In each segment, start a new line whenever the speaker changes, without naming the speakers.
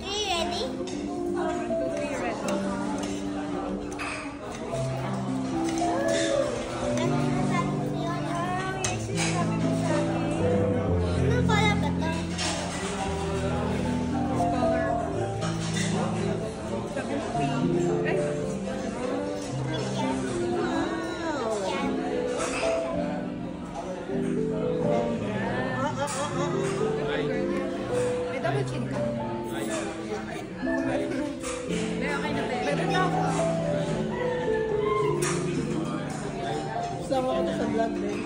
3, ready?
1, 2, 3, ready.
Ano kaya ba ito?
Color. Sabi mo pink. Ay, may double chin ka. May okay na tayo. Meron na ako.
Sama ko na sa vlog din.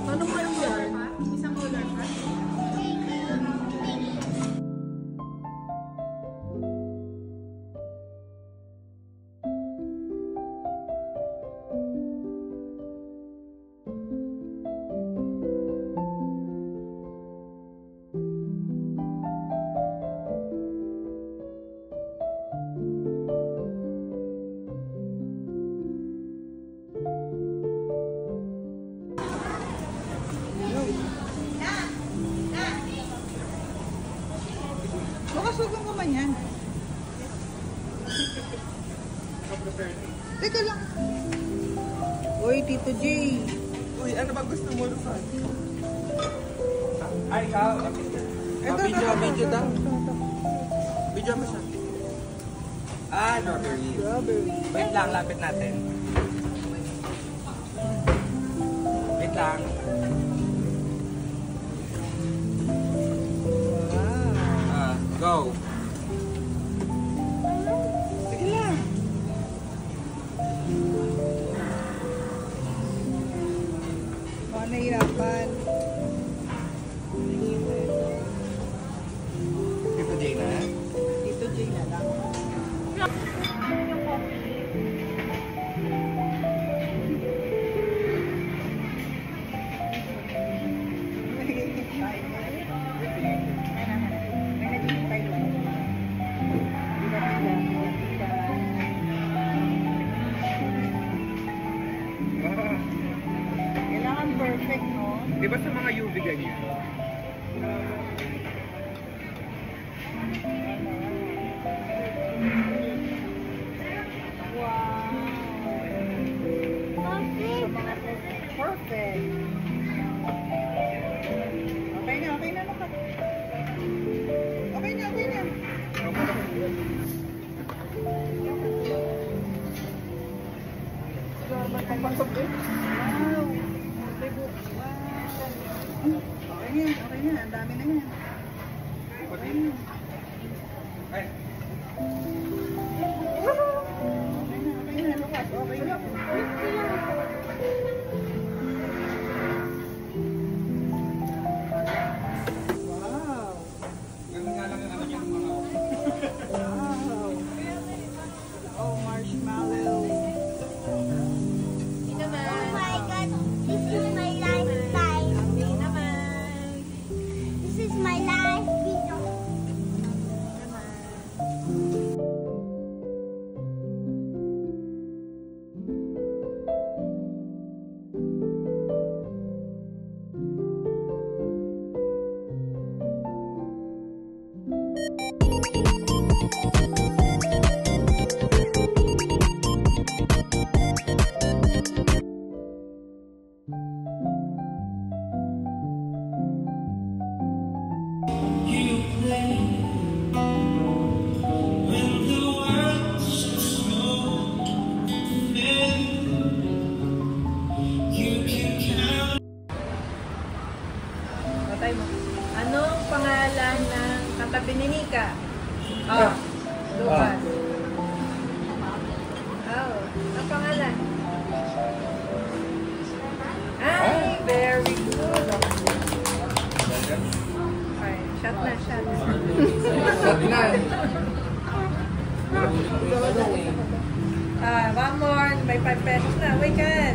Ano pa yung yan?
Isang color pa.
Makasugang ka man yan. Teka lang. Uy, Tito J.
Uy, ano ba gusto mo Rufan? Ay, ikaw. Video daw. Video mo siya. Ah, strawberry.
Strawberry.
Wait lang, lapit natin. Wait lang. Go.
Sige lang. Baka nahirapan.
Tito J na.
Tito J na lang. Kailangan perfect, no?
Di ba sa mga UV ganyan?
Wow! Perfect! Okay na, okay na. Okay na, okay na. Wow! Okay na. Ang dami na yan. Okay na.
Ay.
Okay na, Lucas. Okay na. Wow!
Ganun nga lang naman yung mga...
Wow! Oh, marshmallow!
Oh my God, this is my lifetime.
Yummy naman.
This is my life video.
Patay mo. Anong pangalan ng katabi ni Nika? Oh, Lucas. Oh, ang pangalan? Ay, very good. Okay, shot na, shot.
Shot na.
One more. May 5 pesos na. Wait ka.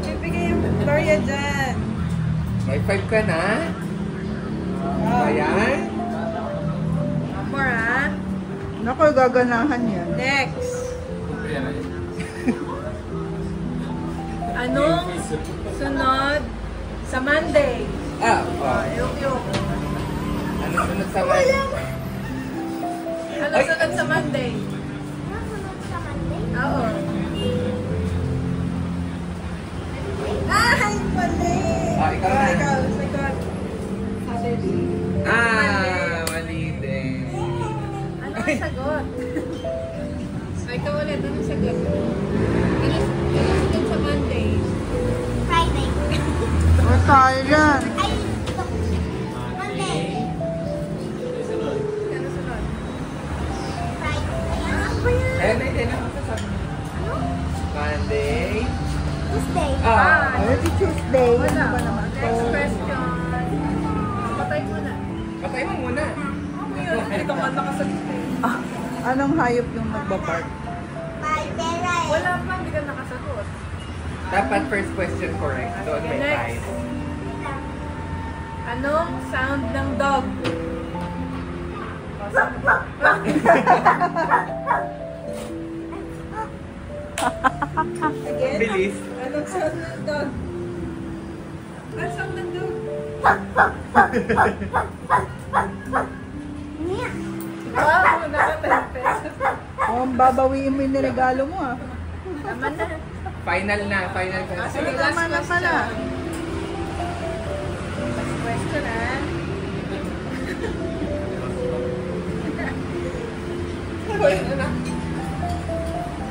Bibigay yung Gloria dyan.
May 5 ka na? Ayan.
One more, ha?
Naku, gaganahan yan.
Next. Anong sunod sa Monday? Yung.
Ano sunod sa Monday?
Ano sunod sa Monday?
Nasunod sa Monday?
Oo.
Ay, mali!
Ikaw na.
Ikaw, sagot.
Mali din.
Ano ang sagot? Ay, ikaw ulit. Ano ang sagot? Ano sunod sa Monday?
Friday.
O, tayo dyan.
Ay, Monday.
Ano sunod?
Friday. Ano ba yan?
Ayun na din ako sasabi.
Ano?
Monday.
Tuesday.
Ay, di Tuesday.
Wala.
Ano ba naman to?
Next question. Patay mo na.
Patay mo muna.
Ito ka nakasagot eh.
Anong hayop yung nagbabark?
May pera eh.
Wala pa, hindi ka nakasagot.
Dapat first question correct. Doon may
Next.
time.
Anong sound ng dog? Again?
Bilis.
Anong sound ng dog? Anong sound ng dog?
Niya.
Wow, naka-10 pesos.
Oh, babawiin mo yung niregalo mo ah.
Tama na.
Final na. Final
Sige,
question.
last
tama na
question.
pala.
Last question, ah.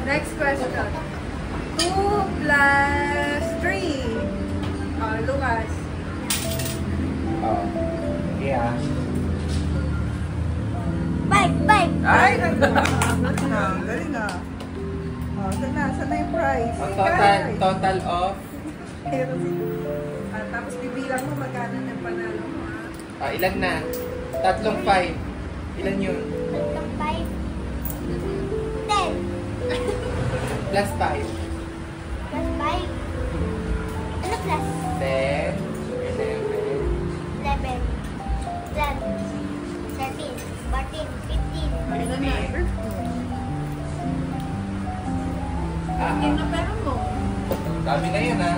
Next question. 2 plus 3. Oh, Lucas.
Oh. Yeah.
Five.
Ay!
Galing ah. Oh, saan na yung prize?
Total of
Tapos bibilang mo magkano ng panalo mo, ah.
ilan na? 3, 5. Ilan yun?
Tatlong 5. 10.
Plus 5.
Plus 5. Ano plus?
10, 11,
11. 12. 13. 14. 15.
Ano na?
15.
Yung na pera mo.
Dami na yun, ha?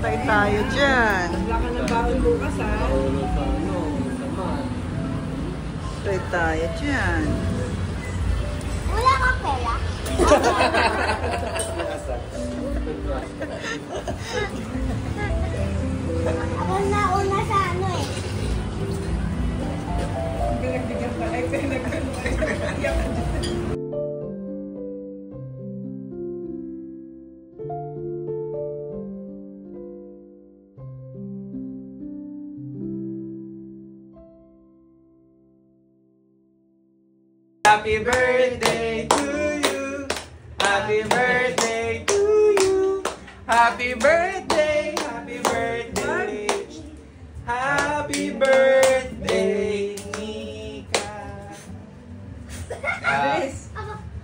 Tayo dyan.
Wala ka ng baon bukas, ah.
Tayo dyan.
Wala kang pera? Ako na una sa ano eh.
Pinagbigyan pa. Ay, pinag-iyak.
Happy birthday to you. Happy birthday to you. Happy birthday. Happy birthday. Happy birthday, Nika.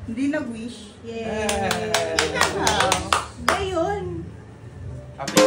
Hindi nag-wish.
Yay!
Wow.
Ngayon.
Happy